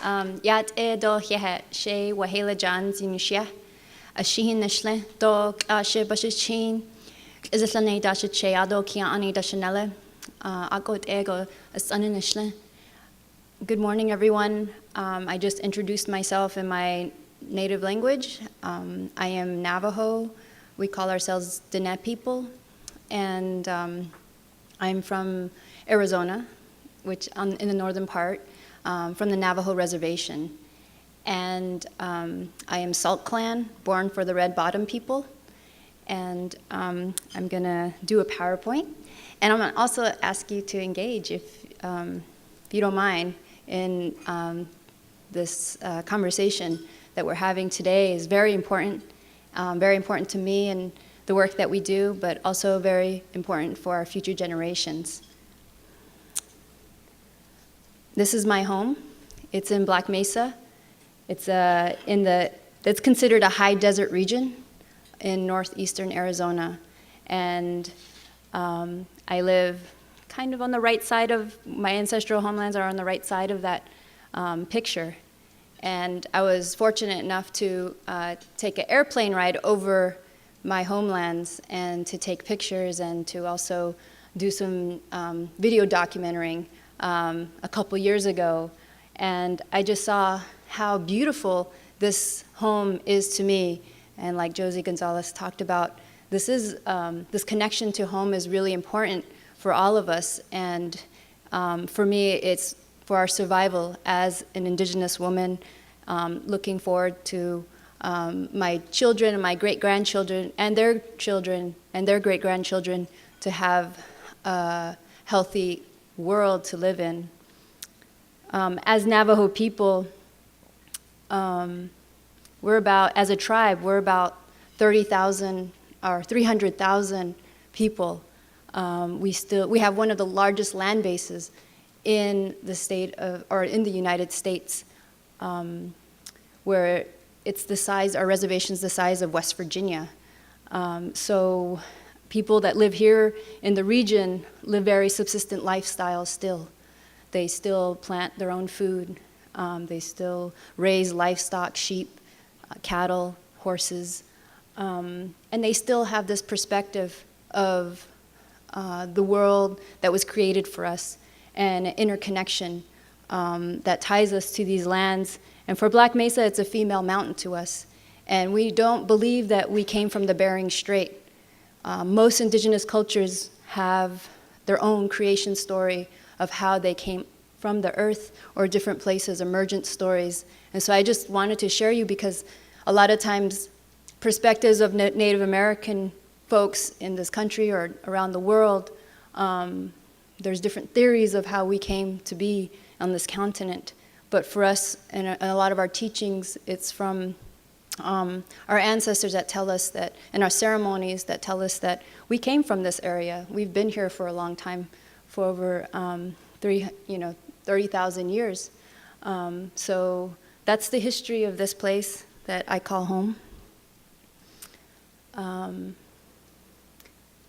Yat do hehe she Wahleah Jan zinishia. A shihin nishle do she bashichin. Is it lane dash che ado kia ani dashanelle? Akot ego a sun nishle. Good morning, everyone. I just introduced myself in my native language. I am Navajo. We call ourselves Diné people. And I'm from Arizona, which in the northern part, from the Navajo reservation. And I am Salt Clan, born for the Red Bottom people. And I'm going to do a PowerPoint. And I'm going to also ask you to engage, if you don't mind, in this conversation that we're having today is very important to me and the work that we do, but also very important for our future generations. This is my home. It's in Black Mesa. It's it's considered a high desert region in northeastern Arizona. And I live kind of on the right side of, my ancestral homelands are on the right side of that picture. And I was fortunate enough to take an airplane ride over my homelands and to take pictures and to also do some video documenting a couple years ago. And I just saw how beautiful this home is to me. And like Josie Gonzalez talked about, this connection to home is really important for all of us. And for me, it's for our survival as an Indigenous woman, looking forward to my children and my great-grandchildren and their children and their great-grandchildren to have a healthy world to live in. As Navajo people, as a tribe, we're about 30,000 or 300,000 people. We have one of the largest land bases in the state of, or in the United States, where it's the size, our reservation's the size of West Virginia. So people that live here in the region live very subsistent lifestyles still. They still plant their own food. They still raise livestock, sheep, cattle, horses. And they still have this perspective of the world that was created for us and an interconnection that ties us to these lands. And for Black Mesa, it's a female mountain to us. And we don't believe that we came from the Bering Strait. Most indigenous cultures have their own creation story of how they came from the earth or different places, emergent stories. And so I just wanted to share you because a lot of times perspectives of Native American folks in this country or around the world, there's different theories of how we came to be on this continent. But for us, and a lot of our teachings, it's from our ancestors that tell us that, and our ceremonies that tell us that we came from this area. We've been here for a long time, for over 30,000 years. So that's the history of this place that I call home.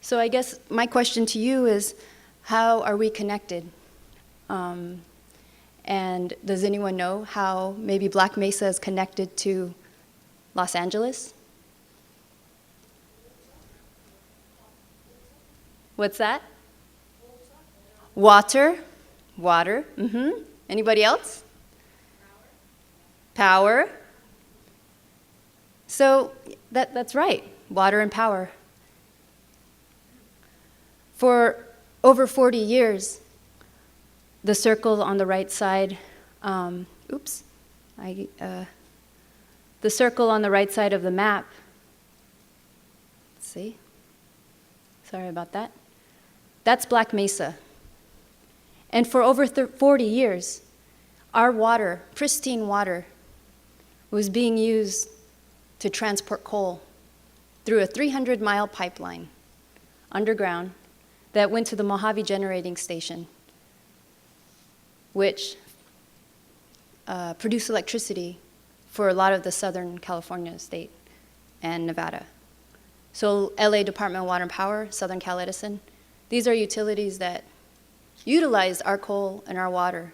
So I guess my question to you is, how are we connected? And does anyone know how maybe Black Mesa is connected to Los Angeles? What's that? Water. Mm-hmm. Anybody else? Power. So that's right, water and power. For over 40 years, the circle on the right side, the circle on the right side of the map, let's see, sorry about that, that's Black Mesa. And for over 40 years, our water, pristine water, was being used to transport coal through a 300-mile pipeline underground that went to the Mojave Generating Station, which produced electricity for a lot of the Southern California state and Nevada. So LA Department of Water and Power, Southern Cal Edison, these are utilities that utilized our coal and our water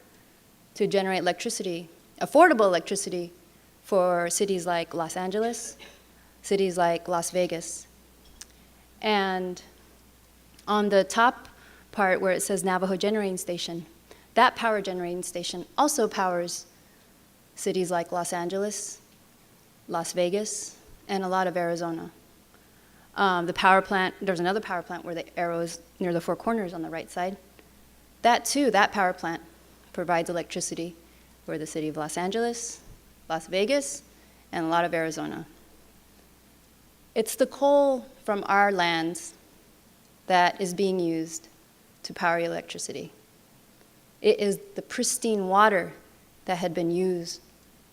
to generate electricity affordable electricity for cities like Los Angeles, cities like Las Vegas. And on the top part where it says Navajo Generating Station, that power generating station also powers cities like Los Angeles, Las Vegas, and a lot of Arizona. The power plant, there's another power plant where the arrow is near the four corners on the right side. That too, that power plant provides electricity for the city of Los Angeles, Las Vegas, and a lot of Arizona. It's the coal from our lands that is being used to power electricity. It is the pristine water that had been used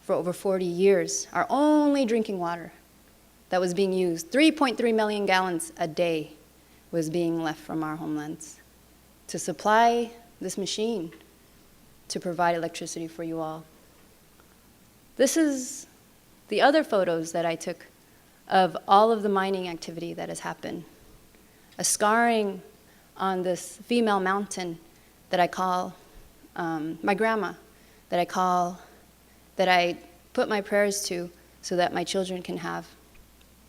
for over 40 years, our only drinking water that was being used. 3.3 million gallons a day was being left from our homelands to supply this machine to provide electricity for you all. This is the other photos that I took of all of the mining activity that has happened. A scarring on this female mountain that I call my grandma, that I put my prayers to so that my children can have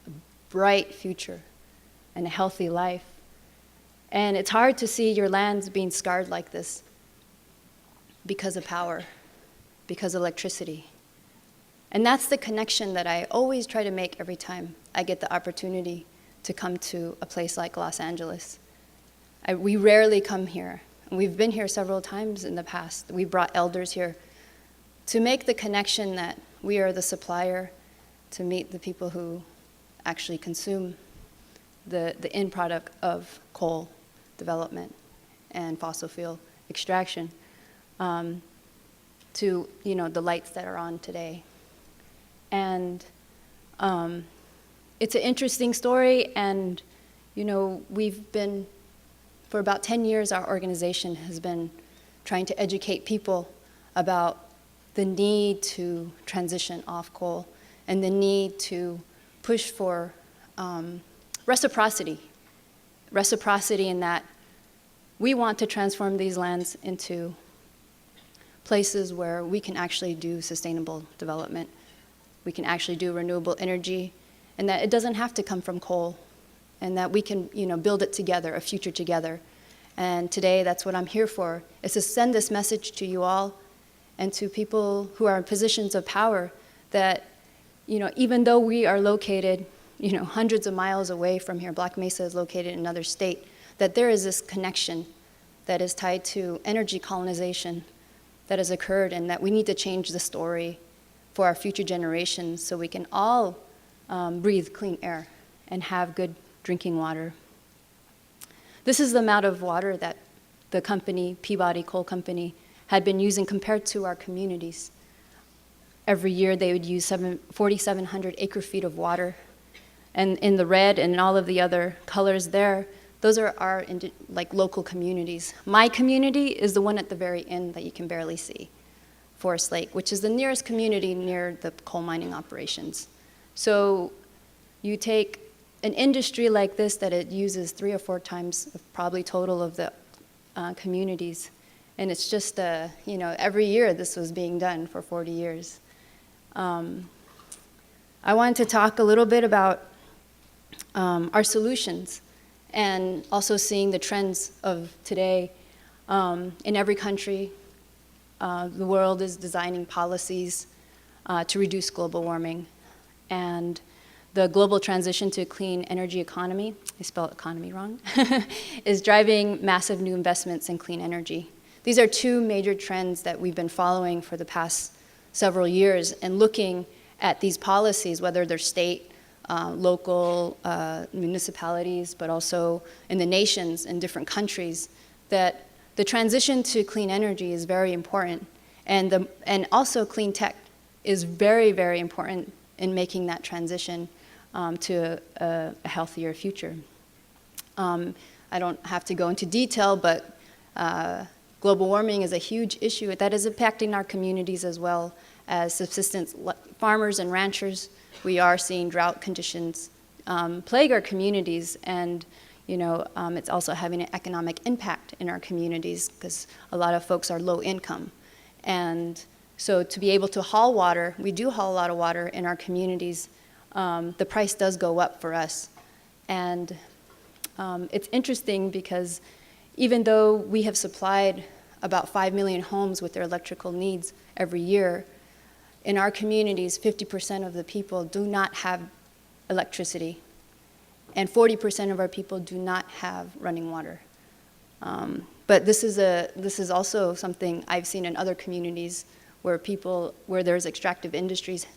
a bright future and a healthy life. And it's hard to see your lands being scarred like this because of power, because of electricity. And that's the connection that I always try to make every time I get the opportunity to come to a place like Los Angeles. We rarely come here. We've been here several times in the past. We brought elders here to make the connection that we are the supplier to meet the people who actually consume the end product of coal development and fossil fuel extraction, to the lights that are on today. And it's an interesting story, and we've been, for about 10 years, our organization has been trying to educate people about the need to transition off coal and the need to push for reciprocity in that we want to transform these lands into places where we can actually do sustainable development, we can actually do renewable energy, and that it doesn't have to come from coal, and that we can build it together, a future together. And today, that's what I'm here for, is to send this message to you all and to people who are in positions of power that, even though we are located, hundreds of miles away from here, Black Mesa is located in another state, that there is this connection that is tied to energy colonization that has occurred, and that we need to change the story for our future generations so we can all breathe clean air and have good drinking water. This is the amount of water that the company, Peabody Coal Company, had been using compared to our communities. Every year they would use 4,700 acre-feet of water. And in the red and all of the other colors there, those are our local communities. My community is the one at the very end that you can barely see, Forest Lake, which is the nearest community near the coal mining operations. So you take an industry like this that it uses 3 or 4 times probably total of the communities. And it's just, every year this was being done for 40 years. I wanted to talk a little bit about our solutions and also seeing the trends of today. In every country, the world is designing policies to reduce global warming. And the global transition to a clean energy economy, I spelled economy wrong, is driving massive new investments in clean energy. These are 2 major trends that we've been following for the past several years, and looking at these policies, whether they're state, local, municipalities, but also in the nations in different countries, that the transition to clean energy is very important, and also clean tech is very, very important in making that transition to a healthier future. I don't have to go into detail, but global warming is a huge issue that is impacting our communities as well. As subsistence farmers and ranchers, we are seeing drought conditions plague our communities, and it's also having an economic impact in our communities because a lot of folks are low income. And So to be able to haul water, we do haul a lot of water in our communities. The price does go up for us. And it's interesting because even though we have supplied about 5 million homes with their electrical needs every year, in our communities, 50% of the people do not have electricity, and 40% of our people do not have running water. But this is also something I've seen in other communities where there's extractive industries,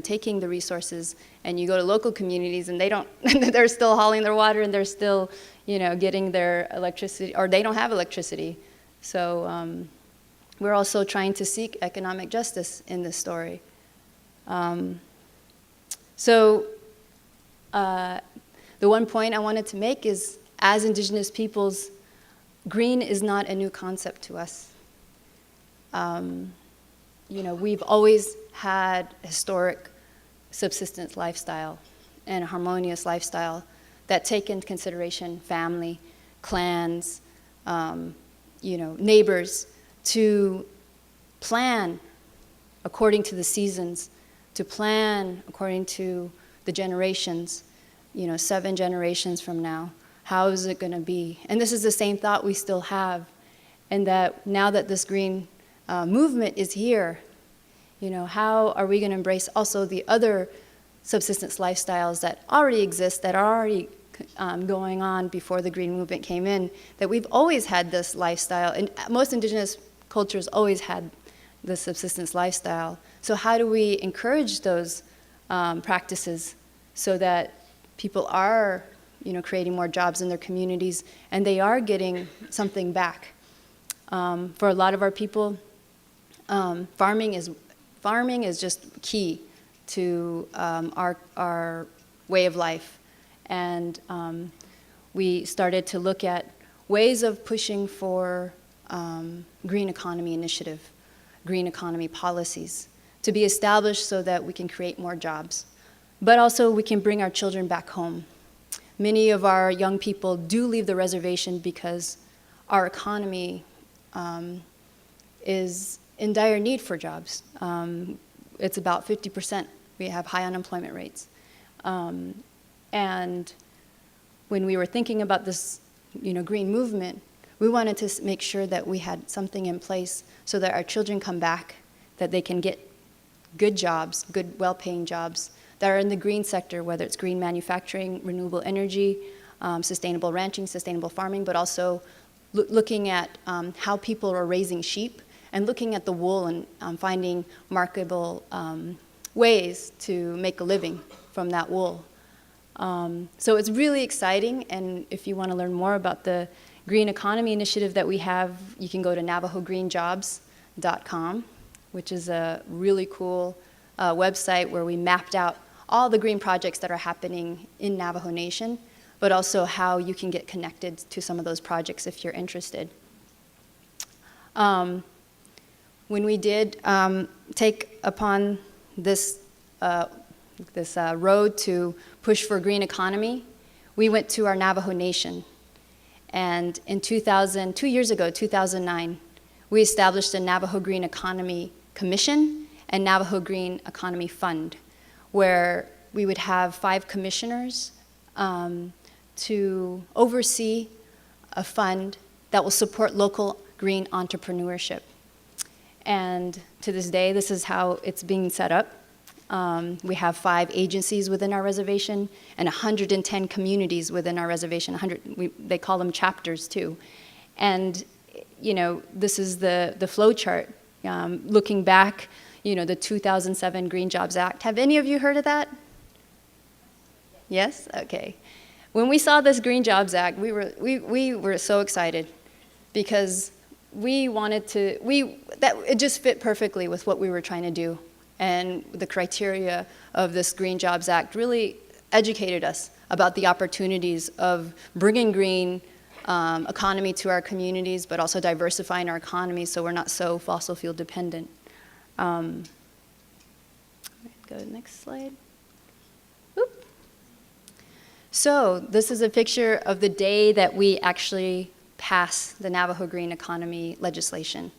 taking the resources, and you go to local communities and they're still hauling their water and they're still, getting their electricity, or they don't have electricity. So we're also trying to seek economic justice in this story. The one point I wanted to make is, as Indigenous peoples, green is not a new concept to us. We've always had historic subsistence lifestyle and a harmonious lifestyle that take into consideration family, clans, neighbors, to plan according to the seasons, to plan according to the generations, 7 generations from now. How is it going to be? And this is the same thought we still have, and that now that this green movement is here, how are we going to embrace also the other subsistence lifestyles that already exist, that are already going on before the green movement came in, that we've always had this lifestyle, and most Indigenous cultures always had the subsistence lifestyle. So how do we encourage those practices so that people are, creating more jobs in their communities and they are getting something back? For a lot of our people, farming is just key to our way of life. And we started to look at ways of pushing for green economy initiative, green economy policies to be established so that we can create more jobs. But also we can bring our children back home. Many of our young people do leave the reservation because our economy is in dire need for jobs. It's about 50%. We have high unemployment rates. And when we were thinking about this, green movement, we wanted to make sure that we had something in place so that our children come back, that they can get good jobs, good, well-paying jobs that are in the green sector, whether it's green manufacturing, renewable energy, sustainable ranching, sustainable farming, but also looking at how people are raising sheep and looking at the wool and finding marketable ways to make a living from that wool. So it's really exciting, and if you want to learn more about the green economy initiative that we have, you can go to NavajoGreenJobs.com, which is a really cool website where we mapped out all the green projects that are happening in Navajo Nation, but also how you can get connected to some of those projects if you're interested. When we did take upon this road to push for green economy, we went to our Navajo Nation. And in 2 years ago, 2009, we established a Navajo Green Economy Commission and Navajo Green Economy Fund, where we would have 5 commissioners to oversee a fund that will support local green entrepreneurship. And to this day, this is how it's being set up. We have 5 agencies within our reservation and 110 communities within our reservation. They call them chapters too. And this is the flow chart. Looking back, the 2007 Green Jobs Act. Have any of you heard of that? Yes? Okay. When we saw this Green Jobs Act, we were so excited because it just fit perfectly with what we were trying to do. And the criteria of this Green Jobs Act really educated us about the opportunities of bringing green economy to our communities, but also diversifying our economy so we're not so fossil fuel dependent. Go to the next slide. Oop. So this is a picture of the day that we actually passed the Navajo Green Economy legislation.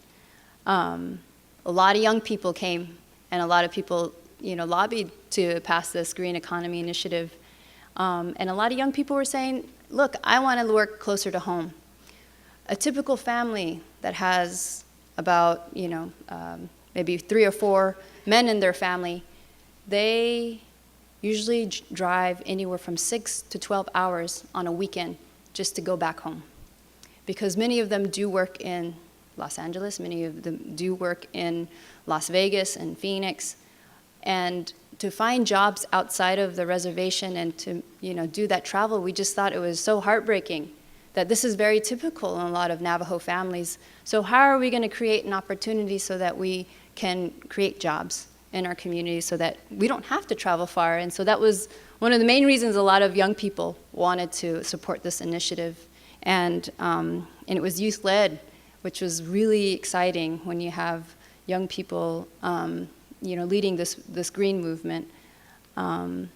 a lot of young people came, and a lot of people, lobbied to pass this green economy initiative. And a lot of young people were saying, look, I want to work closer to home. A typical family that has about, maybe 3 or 4 men in their family, they usually drive anywhere from 6 to 12 hours on a weekend just to go back home. Because many of them do work in Los Angeles, many of them do work in Las Vegas and Phoenix. And to find jobs outside of the reservation and to do that travel, we just thought it was so heartbreaking that this is very typical in a lot of Navajo families. So how are we going to create an opportunity so that we can create jobs in our community so that we don't have to travel far? And so that was one of the main reasons a lot of young people wanted to support this initiative. And it was youth-led, which was really exciting when you have young people leading this green movement. So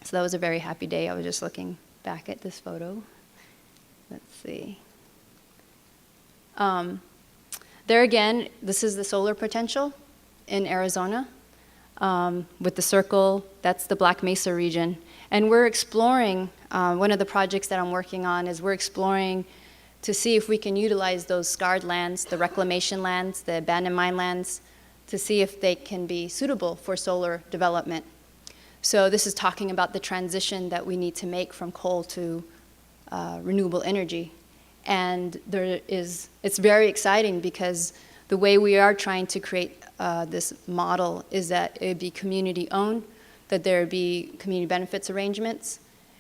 that was a very happy day. I was just looking back at this photo. Let's see. There again, this is the solar potential in Arizona. With the circle, that's the Black Mesa region. And we're exploring, one of the projects that I'm working on is we're exploring to see if we can utilize those scarred lands, the reclamation lands, the abandoned mine lands, to see if they can be suitable for solar development. So this is talking about the transition that we need to make from coal to renewable energy. And it's very exciting because the way we are trying to create this model is that it would be community owned, that there would be community benefits arrangements,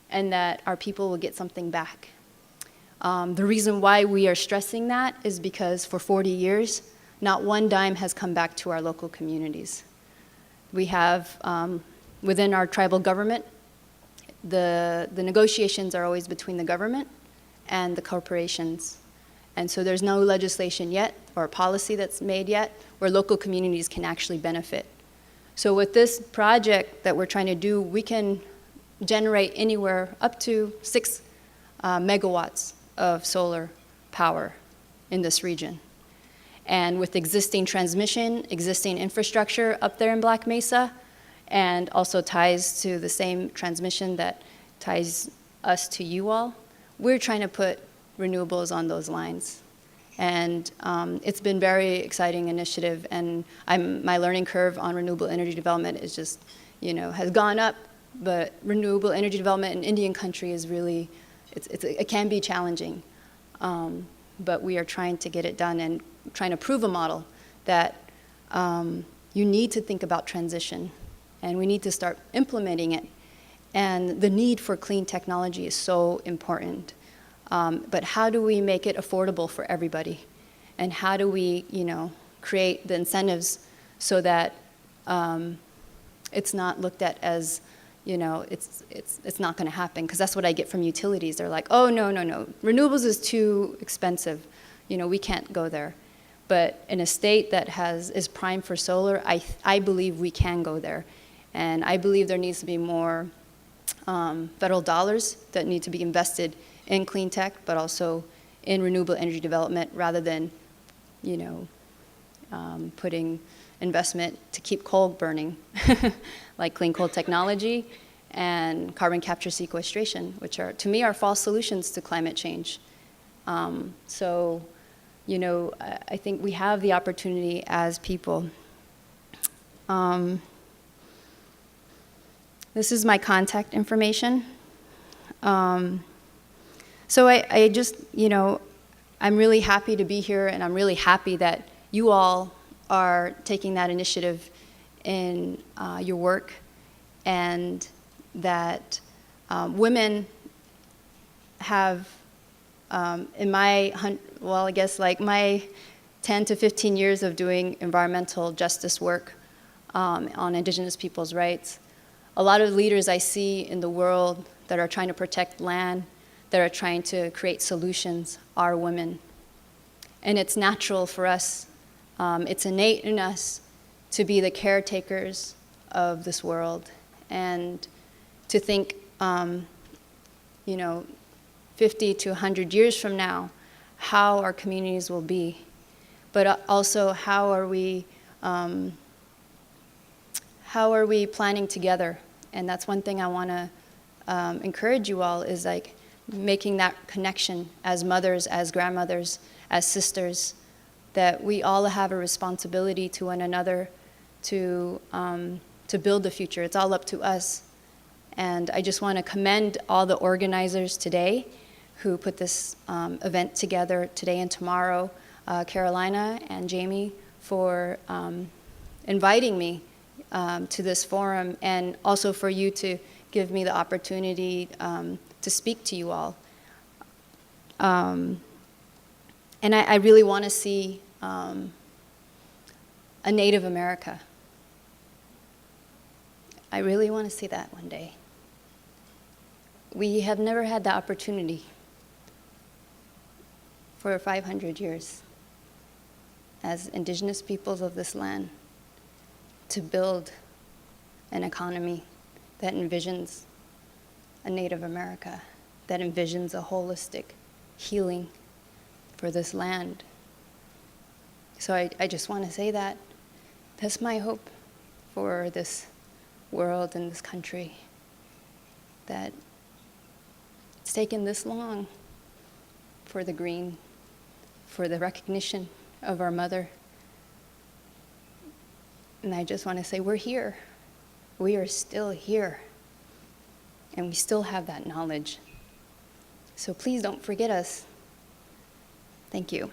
and that our people will get something back. The reason why we are stressing that is because for 40 years, not one dime has come back to our local communities. We have, within our tribal government, the negotiations are always between the government and the corporations. And so there's no legislation yet or policy that's made yet where local communities can actually benefit. So with this project that we're trying to do, we can generate anywhere up to 6 megawatts of solar power in this region. And with existing transmission, existing infrastructure up there in Black Mesa, and also ties to the same transmission that ties us to you all, we're trying to put renewables on those lines. And it's been very exciting initiative, and my learning curve on renewable energy development is just, has gone up, but renewable energy development in Indian country is really, it can be challenging. But we are trying to get it done and trying to prove a model that you need to think about transition, and we need to start implementing it. And the need for clean technology is so important. But how do we make it affordable for everybody? And how do we, create the incentives so that it's not looked at as, it's not going to happen? Because that's what I get from utilities. They're like, oh, no. Renewables is too expensive. We can't go there. But in a state that is primed for solar, I believe we can go there. And I believe there needs to be more federal dollars that need to be invested in clean tech, but also in renewable energy development rather than, putting investment to keep coal burning, like clean coal technology and carbon capture sequestration, which are, to me, are false solutions to climate change. So, I think we have the opportunity as people. This is my contact information. So I just, I'm really happy to be here, and I'm really happy that you all are taking that initiative in your work, and that women have, in my 10 to 15 years of doing environmental justice work on Indigenous people's rights, a lot of leaders I see in the world that are trying to protect land, that are trying to create solutions, are women. And it's natural for us, it's innate in us to be the caretakers of this world, and to think, 50 to 100 years from now, how our communities will be. But also, how are we how are we planning together? And that's one thing I want to encourage you all, is like making that connection as mothers, as grandmothers, as sisters, that we all have a responsibility to one another to build the future. It's all up to us. And I just want to commend all the organizers today who put this event together today and tomorrow, Carolina and Jamie, for inviting me to this forum, and also for you to give me the opportunity to speak to you all. And I really want to see a Native America. I really want to see that one day. We have never had the opportunity for 500 years as indigenous peoples of this land to build an economy that envisions a Native America, that envisions a holistic healing for this land. So I just want to say that that's my hope for this world and this country, that it's taken this long for the green, for the recognition of our mother. And I just want to say, we're here. We are still here. And we still have that knowledge. So please don't forget us. Thank you.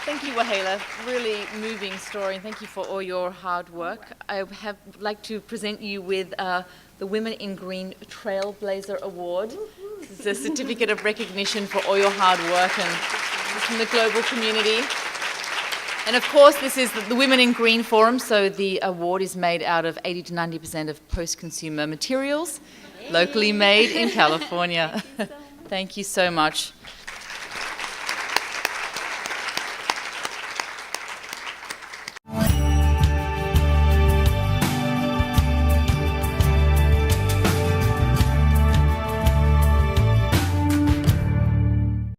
Thank you, Wahleah. Really moving story, and thank you for all your hard work. I would like to present you with the Women in Green Trailblazer Award. This is a certificate of recognition for all your hard work, and from the global community. And of course, this is the Women in Green Forum, so the award is made out of 80 to 90% of post-consumer materials, locally made in California. Thank you so much.